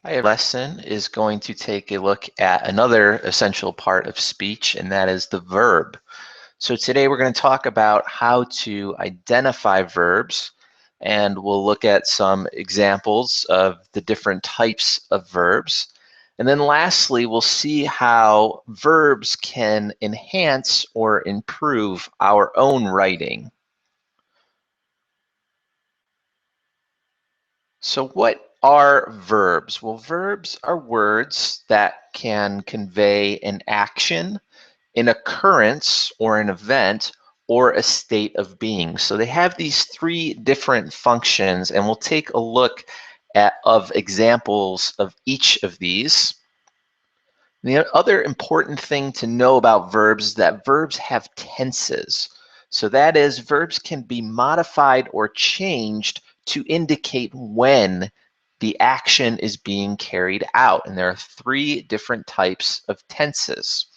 Our lesson is going to take a look at another essential part of speech, and that is the verb. So today we're going to talk about how to identify verbs, and we'll look at some examples of the different types of verbs. And then lastly, we'll see how verbs can enhance or improve our own writing. So what are verbs? Well, verbs are words that can convey an action, an occurrence, or an event, or a state of being. So they have these three different functions, and we'll take a look at examples of each of these. The other important thing to know about verbs is that verbs have tenses. So that is, verbs can be modified or changed to indicate when the action is being carried out. And there are three different types of tenses.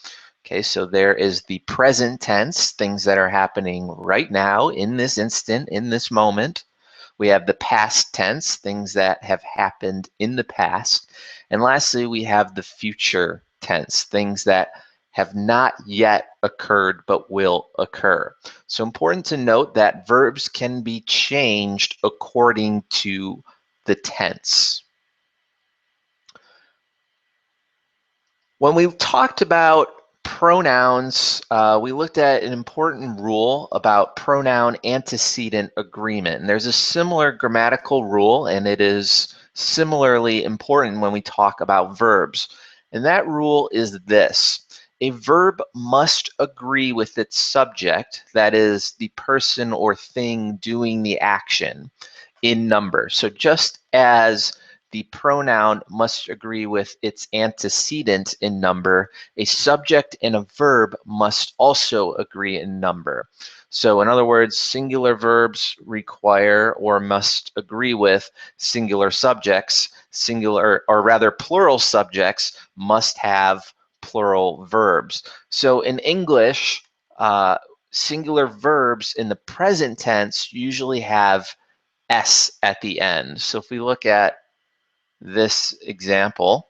Okay, so there is the present tense, things that are happening right now, in this instant, in this moment. We have the past tense, things that have happened in the past. And lastly, we have the future tense, things that have not yet occurred but will occur. So important to note that verbs can be changed according to the tense. When we talked about pronouns, we looked at an important rule about pronoun antecedent agreement. And there's a similar grammatical rule, and it is similarly important when we talk about verbs. And that rule is this: a verb must agree with its subject, that is, the person or thing doing the action, in number. So just as the pronoun must agree with its antecedent in number, a subject and a verb must also agree in number. So in other words, singular verbs require or must agree with singular subjects. Singular, or rather plural subjects, must have plural verbs. So in English, singular verbs in the present tense usually have S at the end. So if we look at this example,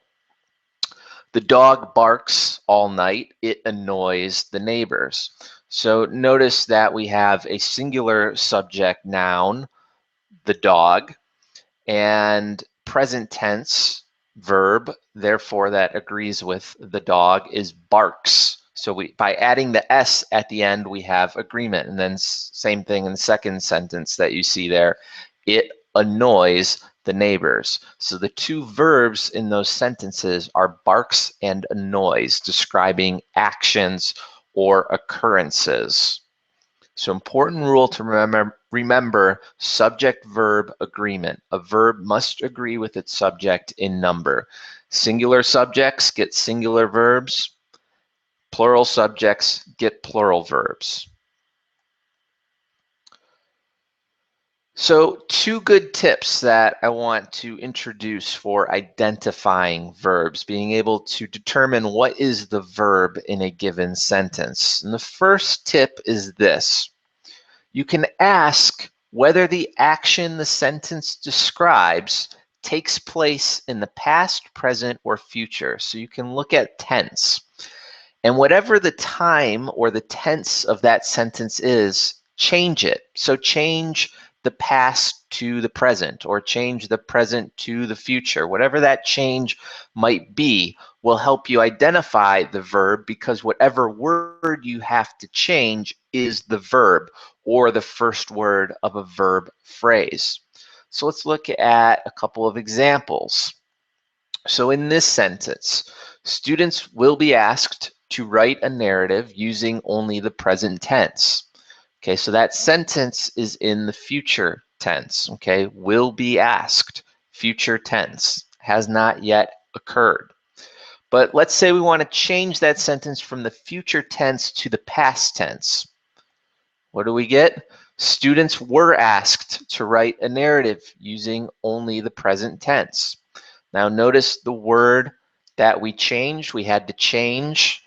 the dog barks all night, it annoys the neighbors. So notice that we have a singular subject noun, the dog, and present tense verb, therefore that agrees with the dog, is barks. So by adding the S at the end, we have agreement. And then same thing in the second sentence that you see there, it annoys the neighbors. So the two verbs in those sentences are barks and annoys, describing actions or occurrences. So important rule to remember, subject-verb agreement. A verb must agree with its subject in number. Singular subjects get singular verbs. Plural subjects get plural verbs. So two good tips that I want to introduce for identifying verbs, being able to determine what is the verb in a given sentence. And the first tip is this: you can ask whether the action the sentence describes takes place in the past, present, or future. So you can look at tense. And whatever the time or the tense of that sentence is, change it. So change the past to the present, or change the present to the future. Whatever that change might be will help you identify the verb, because whatever word you have to change is the verb or the first word of a verb phrase. So let's look at a couple of examples. So in this sentence, students will be asked to write a narrative using only the present tense. Okay, so that sentence is in the future tense. Okay, will be asked, future tense, has not yet occurred. But let's say we want to change that sentence from the future tense to the past tense. What do we get? Students were asked to write a narrative using only the present tense. Now notice the word that we changed. We had to change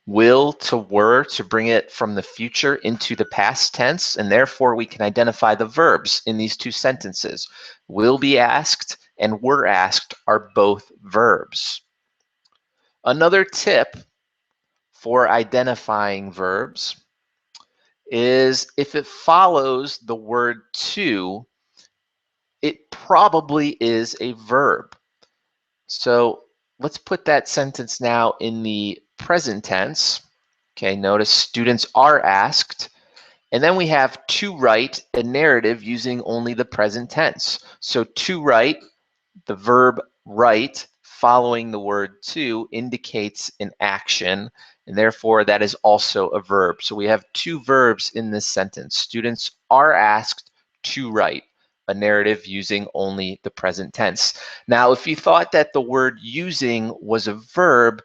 will to were to bring it from the future into the past tense, and therefore we can identify the verbs in these two sentences. Will be asked and were asked are both verbs. Another tip for identifying verbs is if it follows the word to, it probably is a verb. So let's put that sentence now in the present tense. Okay, notice students are asked. And then we have to write a narrative using only the present tense. So to write, the verb write following the word to indicates an action, and therefore that is also a verb. So we have two verbs in this sentence. Students are asked to write a narrative using only the present tense. Now, if you thought that the word using was a verb,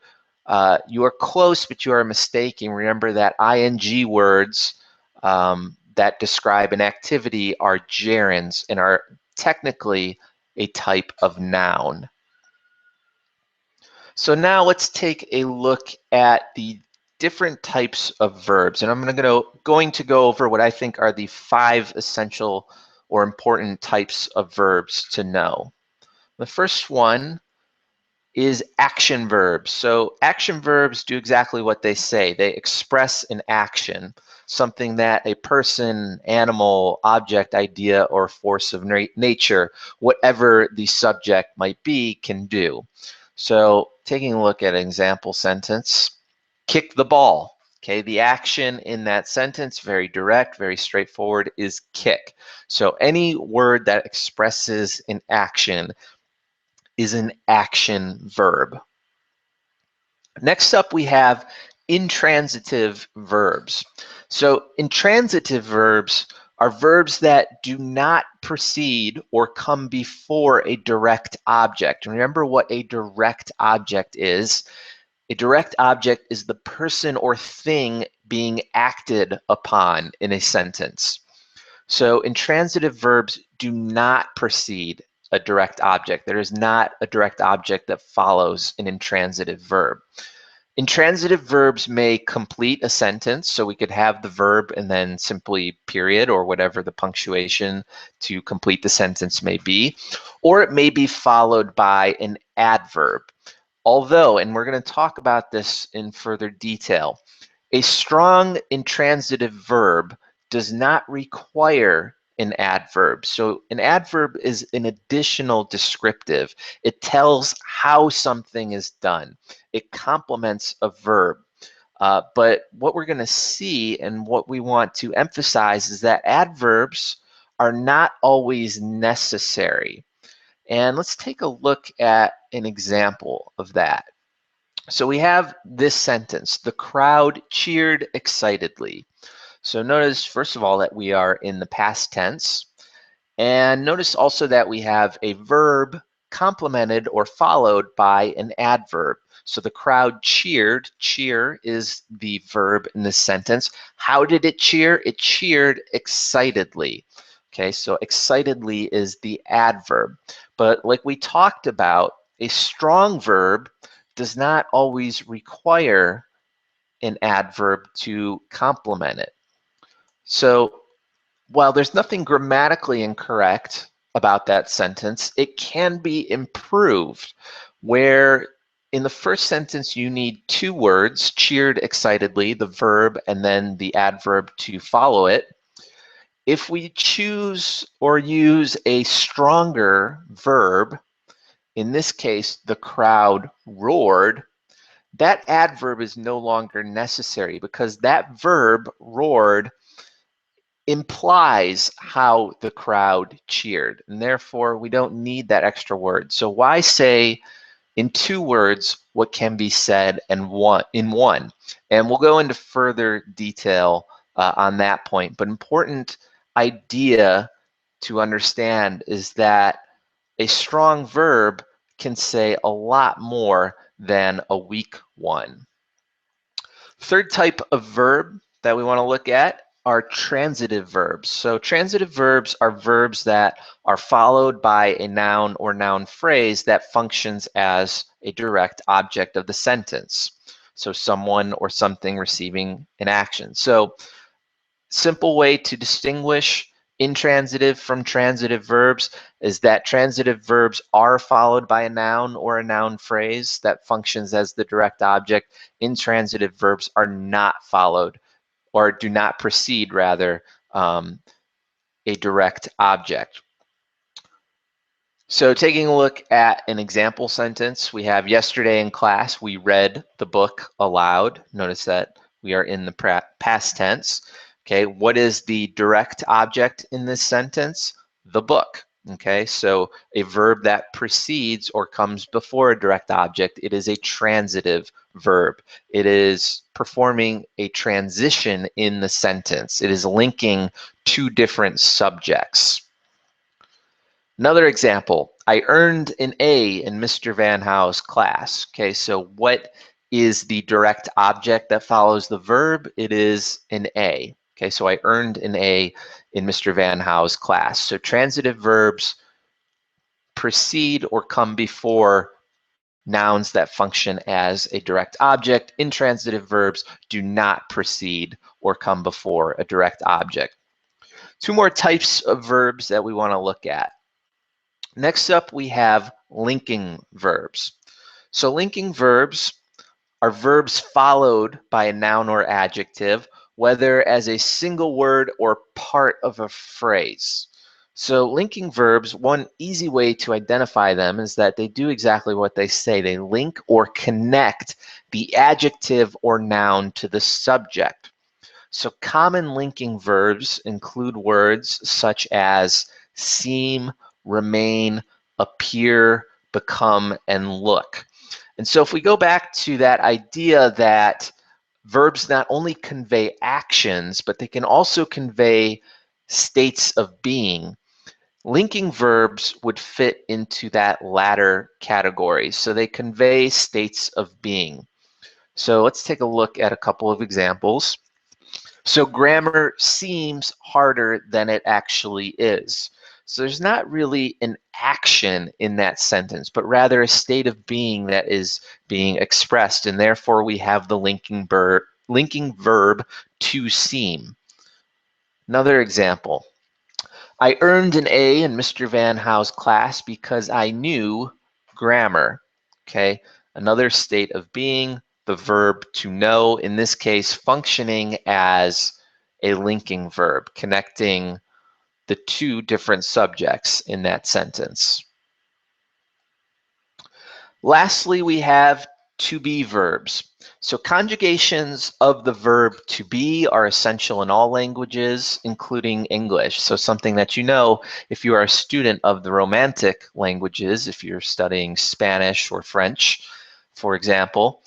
you are close, but you are mistaken. Remember that ing words that describe an activity are gerunds and are technically a type of noun. So now let's take a look at the different types of verbs. And I'm going to go over what I think are the 5 essential or important types of verbs to know. The first one is action verbs. So action verbs do exactly what they say. They express an action, something that a person, animal, object, idea, or force of nature, whatever the subject might be, can do. So taking a look at an example sentence, kick the ball. Okay, the action in that sentence, very direct, very straightforward, is kick. So any word that expresses an action is an action verb. Next up, we have intransitive verbs. So intransitive verbs are verbs that do not precede or come before a direct object. Remember what a direct object is. A direct object is the person or thing being acted upon in a sentence. So intransitive verbs do not precede a direct object. There is not a direct object that follows an intransitive verb. Intransitive verbs may complete a sentence, so we could have the verb and then simply period or whatever the punctuation to complete the sentence may be, or it may be followed by an adverb. Although, and we're going to talk about this in further detail, a strong intransitive verb does not require an adverb. So an adverb is an additional descriptive. It tells how something is done. It complements a verb. But what we're going to see and what we want to emphasize is that adverbs are not always necessary. And let's take a look at an example of that. So we have this sentence, the crowd cheered excitedly. So notice, first of all, that we are in the past tense. And notice also that we have a verb complemented or followed by an adverb. So the crowd cheered. Cheer is the verb in this sentence. How did it cheer? It cheered excitedly. Okay, so excitedly is the adverb. But like we talked about, a strong verb does not always require an adverb to complement it. So while there's nothing grammatically incorrect about that sentence, it can be improved where in the first sentence you need 2 words, cheered excitedly, the verb, and then the adverb to follow it. If we choose or use a stronger verb, in this case, the crowd roared, that adverb is no longer necessary because that verb, roared, implies how the crowd cheered, and therefore we don't need that extra word. So why say in 2 words what can be said in one? And we'll go into further detail on that point. But important idea to understand is that a strong verb can say a lot more than a weak one. Third type of verb that we want to look at are transitive verbs. So transitive verbs are verbs that are followed by a noun or noun phrase that functions as a direct object of the sentence. So someone or something receiving an action. So simple way to distinguish Intransitive from transitive verbs is that transitive verbs are followed by a noun or a noun phrase that functions as the direct object. Intransitive verbs are not followed, or do not precede, rather, a direct object. So taking a look at an example sentence, we have yesterday in class, we read the book aloud. Notice that we are in the past tense. Okay, what is the direct object in this sentence? The book. Okay, so a verb that precedes or comes before a direct object, it is a transitive verb. It is performing a transition in the sentence. It is linking two different subjects. Another example, I earned an A in Mr. Van Hou's class. Okay, so what is the direct object that follows the verb? It is an A. Okay, so I earned an A in Mr. Van Hou's class. So transitive verbs precede or come before nouns that function as a direct object. Intransitive verbs do not precede or come before a direct object. Two more types of verbs that we want to look at. Next up, we have linking verbs. So linking verbs are verbs followed by a noun or adjective, whether as a single word or part of a phrase. So linking verbs, one easy way to identify them is that they do exactly what they say. They link or connect the adjective or noun to the subject. So common linking verbs include words such as seem, remain, appear, become, and look. And so if we go back to that idea that verbs not only convey actions, but they can also convey states of being, linking verbs would fit into that latter category. So they convey states of being. So let's take a look at a couple of examples. So grammar seems harder than it actually is. So there's not really an action in that sentence, but rather a state of being that is being expressed, and therefore we have the linking verb to seem. Another example. I earned an A in Mr. Van Hou's class because I knew grammar. Okay, another state of being, the verb to know, in this case functioning as a linking verb, connecting the two different subjects in that sentence. Lastly, we have to be verbs. So conjugations of the verb to be are essential in all languages, including English. So something that you know if you are a student of the Romantic languages, if you're studying Spanish or French, for example,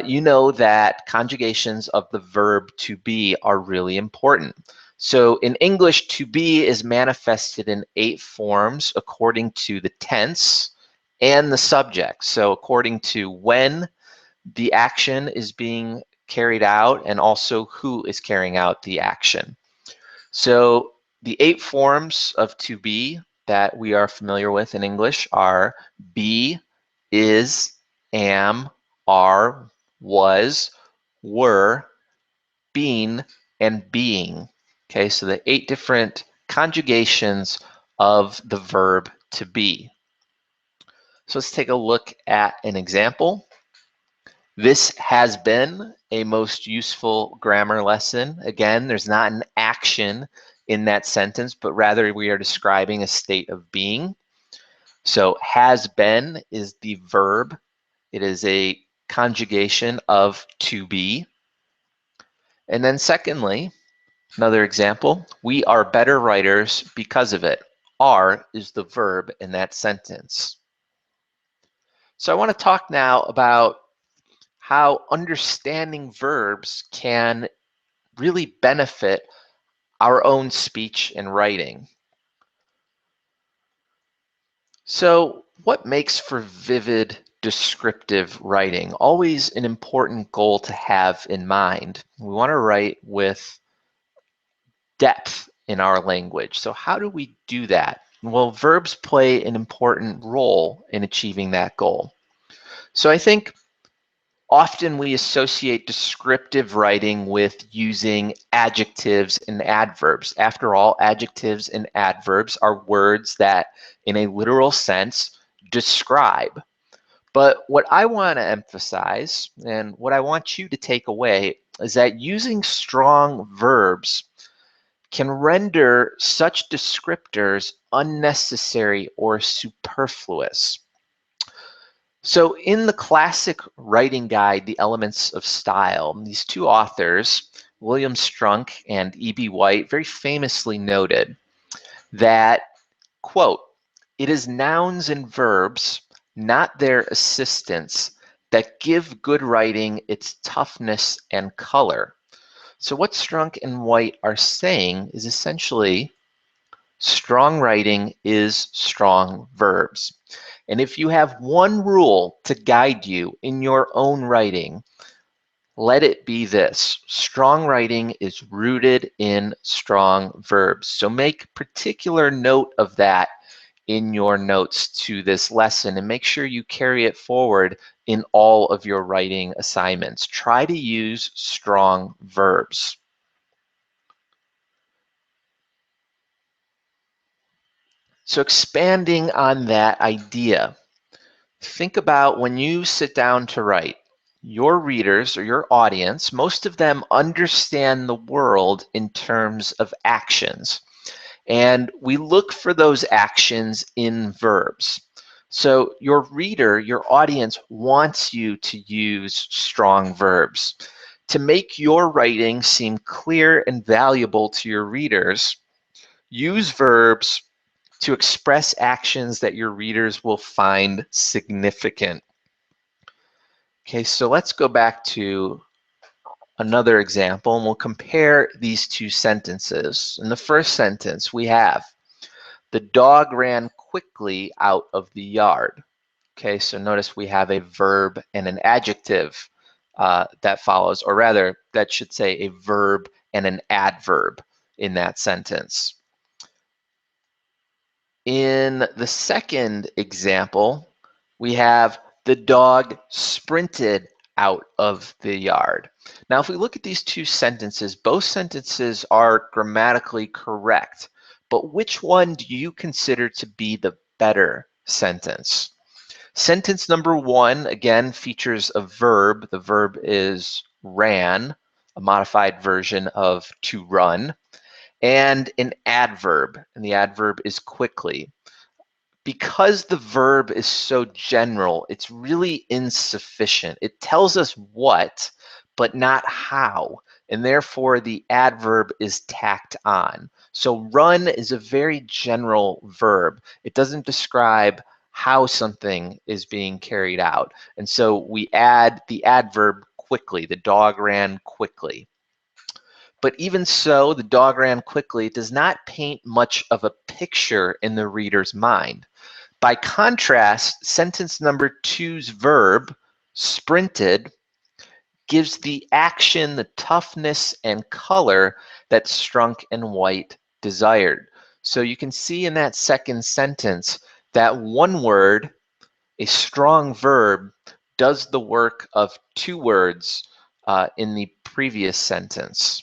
you know that conjugations of the verb to be are really important. So in English, to be is manifested in 8 forms according to the tense and the subject. So according to when the action is being carried out and also who is carrying out the action. So the 8 forms of to be that we are familiar with in English are be, is, am, are, was, were, been, and being. Okay, so the 8 different conjugations of the verb to be. So let's take a look at an example. This has been a most useful grammar lesson. Again, there's not an action in that sentence, but rather we are describing a state of being. So has been is the verb. It is a conjugation of to be. And then secondly, another example, we are better writers because of it. Are is the verb in that sentence. So I want to talk now about how understanding verbs can really benefit our own speech and writing. So what makes for vivid, descriptive writing? Always an important goal to have in mind. We want to write with depth in our language. So how do we do that? Well, verbs play an important role in achieving that goal. So I think Often we associate descriptive writing with using adjectives and adverbs. After all, adjectives and adverbs are words that, in a literal sense, describe. But what I want to emphasize, and what I want you to take away, is that using strong verbs can render such descriptors unnecessary or superfluous. So in the classic writing guide, The Elements of Style, these two authors, William Strunk and E.B. White, very famously noted that, quote, "It is nouns and verbs, not their assistants, that give good writing its toughness and color." So what Strunk and White are saying is essentially strong writing is strong verbs. And if you have one rule to guide you in your own writing, let it be this: strong writing is rooted in strong verbs. So make particular note of that in your notes to this lesson, and make sure you carry it forward in all of your writing assignments. Try to use strong verbs. So expanding on that idea, think about when you sit down to write. Your readers or your audience, most of them understand the world in terms of actions. And we look for those actions in verbs. So your reader, your audience wants you to use strong verbs. To make your writing seem clear and valuable to your readers, use verbs to express actions that your readers will find significant. Okay, so let's go back to another example and we'll compare these two sentences. In the first sentence, we have, "The dog ran quickly out of the yard." Okay, so notice we have a verb and an adjective that follows, or rather, that should say a verb and an adverb in that sentence. In the second example, we have, "The dog sprinted out of the yard." Now, if we look at these two sentences, both sentences are grammatically correct, but which one do you consider to be the better sentence? Sentence number one, again, features a verb. The verb is ran, a modified version of to run, and an adverb, and the adverb is quickly. Because the verb is so general, it's really insufficient. It tells us what, but not how, and therefore the adverb is tacked on. So run is a very general verb. It doesn't describe how something is being carried out. And so we add the adverb quickly. The dog ran quickly. But even so, the dog ran quickly does not paint much of a picture in the reader's mind. By contrast, sentence number two's verb, sprinted, gives the action the toughness and color that Strunk and White desired. So you can see in that second sentence that one word, a strong verb, does the work of two words in the previous sentence.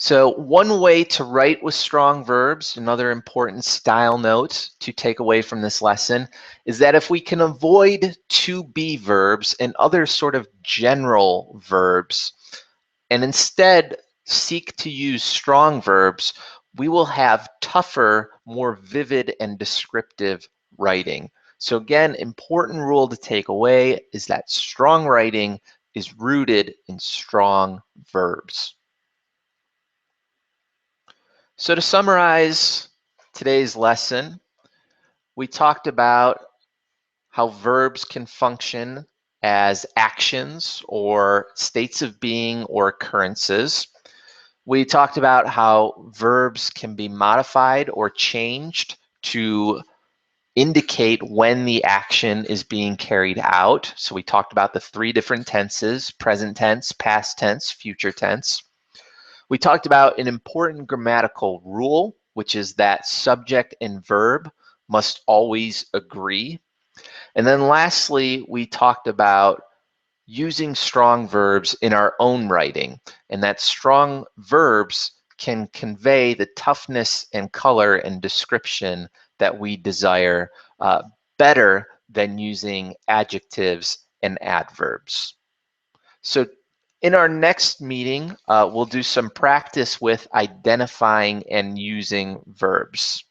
So one way to write with strong verbs, another important style note to take away from this lesson, is that if we can avoid to be verbs and other sort of general verbs, and instead seek to use strong verbs, we will have tougher, more vivid and descriptive writing. So again, important rule to take away is that strong writing is rooted in strong verbs. So to summarize today's lesson, we talked about how verbs can function as actions or states of being or occurrences. We talked about how verbs can be modified or changed to indicate when the action is being carried out. So we talked about the three different tenses: present tense, past tense, future tense. We talked about an important grammatical rule, which is that subject and verb must always agree. And then lastly, we talked about using strong verbs in our own writing, and that strong verbs can convey the toughness and color and description that we desire better than using adjectives and adverbs. So in our next meeting, we'll do some practice with identifying and using verbs.